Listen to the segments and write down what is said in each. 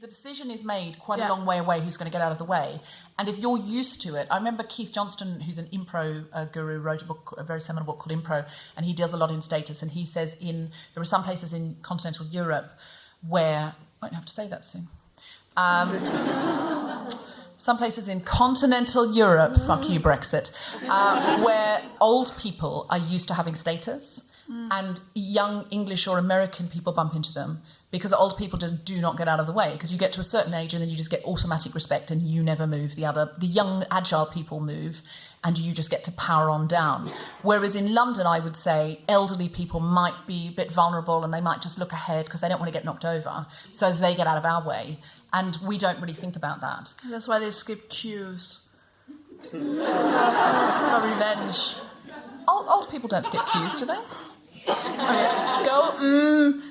the decision is made quite a long way away who's going to get out of the way. And if you're used to it, I remember Keith Johnston, who's an impro guru, wrote a very seminal book called Impro, and he deals a lot in status. And he says there are some places in continental Europe where, I won't have to say that soon, some places in continental Europe, fuck you Brexit, where old people are used to having status and young English or American people bump into them because old people just do not get out of the way, because you get to a certain age and then you just get automatic respect and you never move. The young, agile people move and you just get to power on down. Whereas in London, I would say elderly people might be a bit vulnerable and they might just look ahead because they don't want to get knocked over, so they get out of our way. And we don't really think about that. That's why they skip queues. For revenge. Old people don't skip queues, do they? Okay. Go,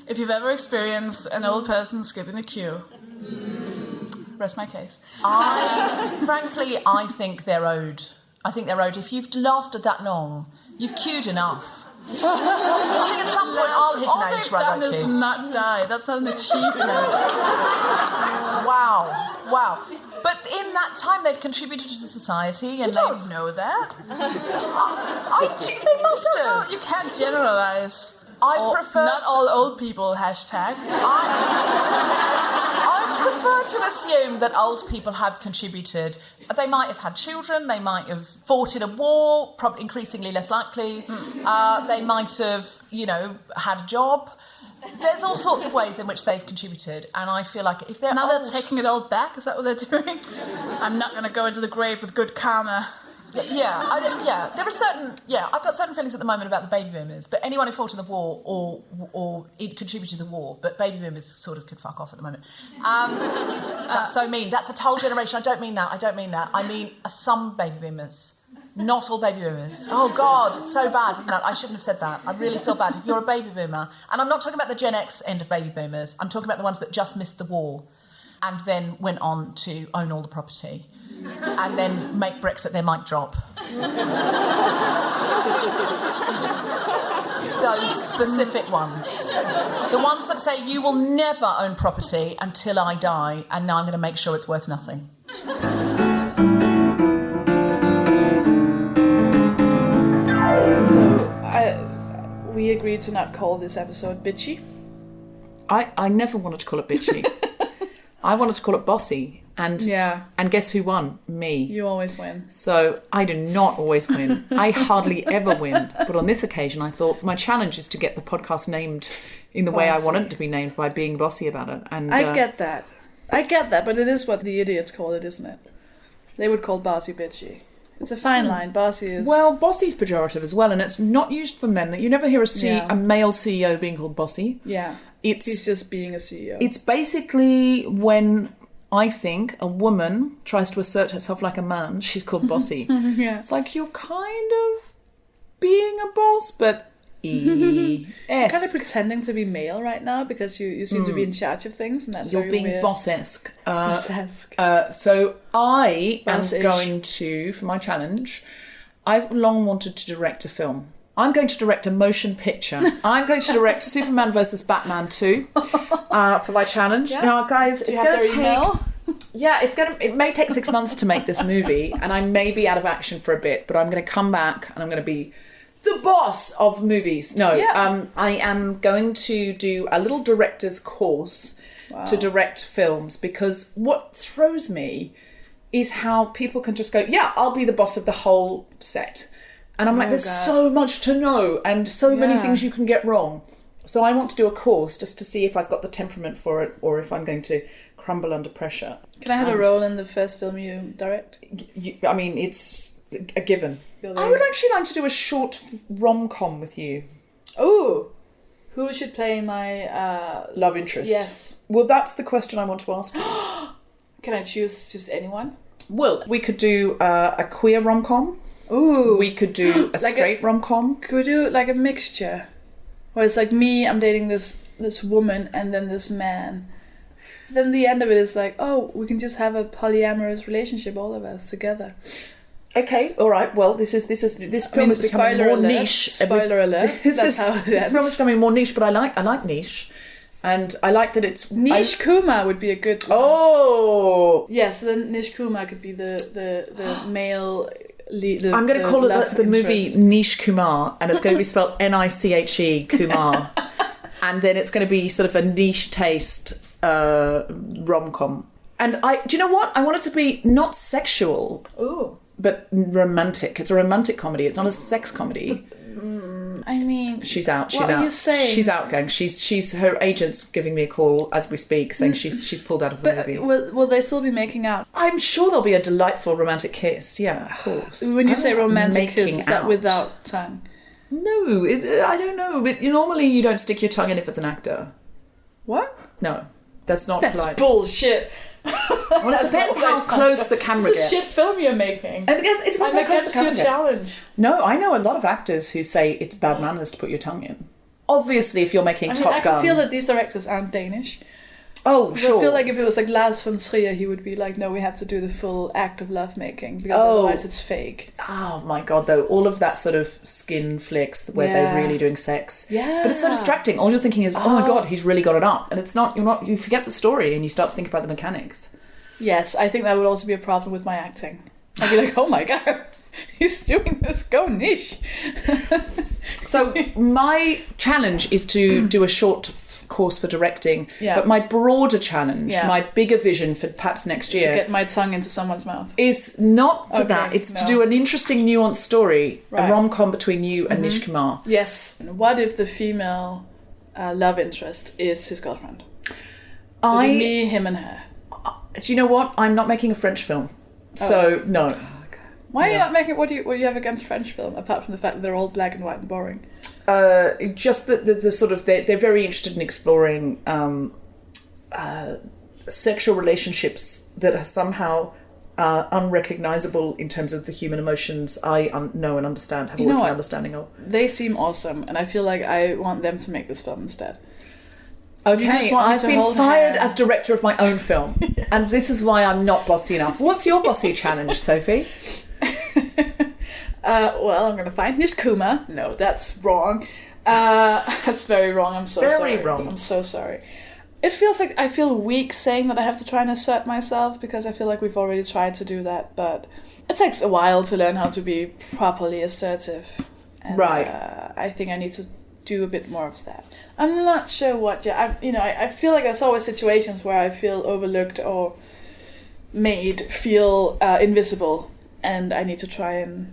if you've ever experienced an old person skipping the queue. Rest my case. Frankly, I think they're owed. If you've lasted that long, you've queued enough. I think at some point I'll hit an age where I don't queue. All they've done is not die. That's not an achievement. Wow. But in that time, they've contributed to society, and you don't know that. They must have. You can't generalize. Not all old people, hashtag. I prefer to assume that old people have contributed. They might have had children, they might have fought in a war, probably increasingly less likely. They might have, had a job. There's all sorts of ways in which they've contributed, and I feel like if they're now old... they're taking it all back. Is that what they're doing? I'm not going to go into the grave with good karma. There are certain... I've got certain feelings at the moment about the baby boomers, but anyone who fought in the war or it contributed to the war, but baby boomers sort of could fuck off at the moment. That's so mean. That's a whole generation. I don't mean that. I mean some baby boomers. Not all baby boomers. Oh, God, it's so bad, isn't it? I shouldn't have said that. I really feel bad. If you're a baby boomer, and I'm not talking about the Gen X end of baby boomers, I'm talking about the ones that just missed the war and then went on to own all the property and then make Brexit their mic drop. Those specific ones. The ones that say, you will never own property until I die, and now I'm going to make sure it's worth nothing. We agreed to not call this episode bitchy. I never wanted to call it bitchy. I wanted to call it bossy. And guess who won? Me. You always win. So I do not always win. I hardly ever win. But on this occasion, I thought my challenge is to get the podcast named in the way I want it to be named, by being bossy about it. And I get that, but it is what the idiots call it, isn't it? They would call bossy bitchy. It's a fine line. Bossy is... Well, bossy is pejorative as well, and it's not used for men. You never hear a male CEO being called bossy. Yeah. He's just being a CEO. It's basically when I think a woman tries to assert herself like a man, she's called bossy. Yeah. It's like you're kind of being a boss, but... You're kind of pretending to be male right now because you seem to be in charge of things, and that's you're very being weird. Boss-esque. Boss-esque. So I am Boss-ish. going to, for my challenge, I've long wanted to direct a film. I'm going to direct a motion picture. I'm going to direct Superman vs. Batman 2 for my challenge. Yeah. Now, guys, Do it's you going have to their take... email? Yeah, it may take 6 months to make this movie, and I may be out of action for a bit, but I'm going to come back and I'm going to be the boss of movies. No, I am going to do a little director's course to direct films, because what throws me is how people can just go, I'll be the boss of the whole set. And I'm like, there's so much to know and so many things you can get wrong. So I want to do a course just to see if I've got the temperament for it or if I'm going to crumble under pressure. Can I have a role in the first film you direct? I mean, it's a given. Really? I would actually like to do a short rom-com with you. Oh, who should play my... love interest? Yes. Well, that's the question I want to ask. Can I choose just anyone? Well, we could do a queer rom-com. Ooh. We could do a Like straight rom-com. Could we do like a mixture? Where it's like me, I'm dating this woman and then this man. Then the end of it is like, oh, we can just have a polyamorous relationship, all of us together. Okay, all right. Well, this film is becoming more niche. Spoiler alert. That's how it This film is ends. becoming more niche, but I like niche. And I like that it's... Nish Kumar would be a good one. Oh! Yes, so then Nish Kumar could be the male... I'm going to call it the movie Niche Kumar, and it's going to be spelled Niche Kumar. And then it's going to be sort of a niche taste rom-com. And do you know what? I want it to be not sexual, but romantic. It's a romantic comedy. It's not a sex comedy. I mean, she's out. What are you saying? She's out, gang. She's her agent's giving me a call as we speak, saying she's pulled out of the movie. Will they still be making out? I'm sure there'll be a delightful romantic kiss. Yeah, of course. When you say romantic kiss, is that without tongue? No, I don't know. But normally you don't stick your tongue in if it's an actor. What? No, that's not That's polite. bullshit. Well, it depends how close the camera It's gets. a shit film you're making. And I guess it depends how close the camera gets. Challenge. No, I know a lot of actors who say it's bad manners to put your tongue in. Obviously, if you're making Top Gun... I feel that these directors aren't Danish. Oh, sure. I feel like if it was like Lars von Trier, he would be like, no, we have to do the full act of lovemaking because otherwise it's fake. Oh my god, though, all of that sort of skin flicks where they're really doing sex. Yeah. But it's so distracting. All you're thinking is, oh my god, he's really got it up. And it's not, you forget the story and you start to think about the mechanics. Yes, I think that would also be a problem with my acting. I'd be like, oh my god, he's doing this, go niche. So my challenge is to do a short course for directing, but my broader challenge, my bigger vision for perhaps next year, to get my tongue into someone's mouth, is not for that. It's to do an interesting, nuanced story, a rom-com between you and Nish Kumar. Yes. And what if the female love interest is his girlfriend? Me, him, and her. Do you know what? I'm not making a French film, so no. Why are you not making? What do you have against French film, apart from the fact that they're all black and white and boring? Just the sort of they're very interested in exploring sexual relationships that are somehow unrecognizable in terms of the human emotions I know and understand, have a working understanding of. They seem awesome, and I feel like I want them to make this film instead. Okay, I've been fired as director of my own film, and this is why I'm not bossy enough. What's your bossy challenge, Sophie? Well, I'm going to find Nish Kumar. No, that's wrong. That's very wrong. I'm so sorry. Very wrong. I'm so sorry. It feels like I feel weak saying that I have to try and assert myself because I feel like we've already tried to do that, but it takes a while to learn how to be properly assertive. And, right. I think I need to do a bit more of that. I'm not sure what. Yeah, I feel like there's always situations where I feel overlooked or made feel invisible, and I need to try and,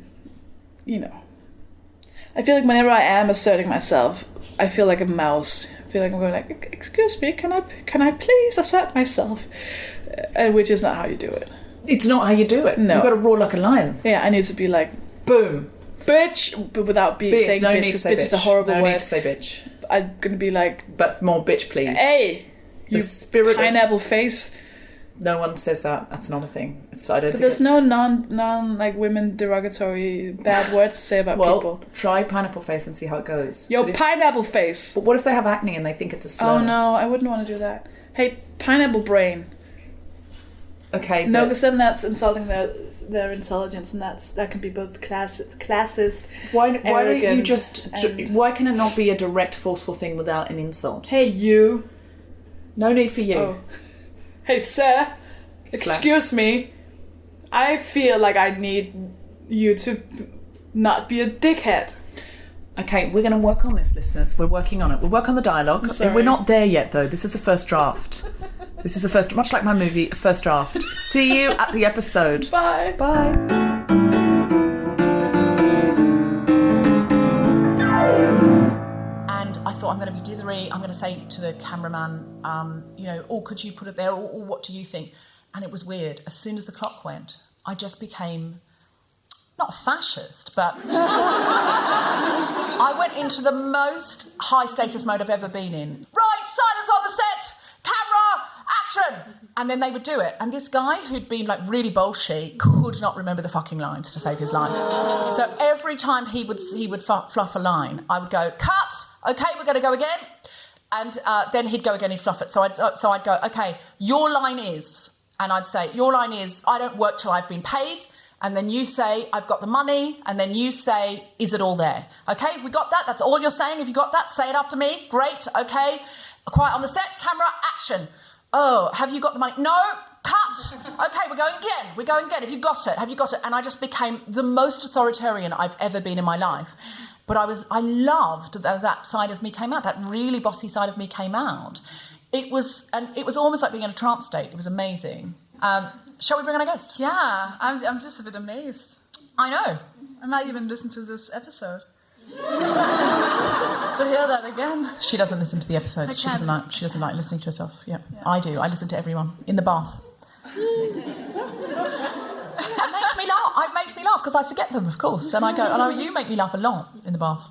I feel like whenever I am asserting myself, I feel like a mouse. I feel like I'm going like, excuse me, can I please assert myself? Which is not how you do it. It's not how you do it. No, you've got to roar like a lion. Yeah, I need to be like, boom, bitch, but without saying no bitch. Need to say bitch is a horrible word. No need to say bitch. I'm gonna be like, but more bitch, please. Hey, you spirit pineapple face. No one says that. That's not a thing. I don't. But there's no non like women derogatory bad words to say about people. Try pineapple face and see how it goes. Yo, pineapple face. But what if they have acne and they think it's a slur? Oh no, I wouldn't want to do that. Hey, pineapple brain. Okay. No, because then that's insulting their intelligence, and that can be both classist. Why don't you just? Why can it not be a direct, forceful thing without an insult? Hey, you. No need for you. Oh. Hey, sir. Excuse me. I feel like I need you to not be a dickhead. Okay, we're going to work on this, listeners. We're working on it. We'll work on the dialogue. We're not there yet, though. This is a first draft. This is a first, much like my movie, a first draft. See you at the episode. Bye. Bye. And I thought, I'm going to be dithery. I'm going to say to the cameraman, could you put it there? Or what do you think? And it was weird. As soon as the clock went, I just became not fascist, but I went into the most high status mode I've ever been in. Right, silence on the set. Camera, action! And then they would do it. And this guy who'd been like really bolshy could not remember the fucking lines to save his life. So every time he would fluff a line, I would go, cut, okay, we're going to go again. And then he'd go again, he'd fluff it. So I'd go, okay, your line is, and I'd say, your line is, I don't work till I've been paid. And then you say, I've got the money. And then you say, is it all there? Okay, if we got that, that's all you're saying. If you got that, say it after me. Great, okay. Quiet on the set, camera, action. Oh, have you got the money? No, cut. Okay, we're going again. Have you got it? And I just became the most authoritarian I've ever been in my life. But I loved that side of me came out, that really bossy side of me came out. It was almost like being in a trance state. It was amazing. Shall we bring on a guest? Yeah, I'm just a bit amazed. I know. I might even listen to this episode. to hear that again. She doesn't listen to the episodes. She doesn't like listening to herself. Yeah. I do. I listen to everyone in the bath. It makes me laugh. It makes me laugh because I forget them, of course. And I go, you make me laugh a lot in the bath.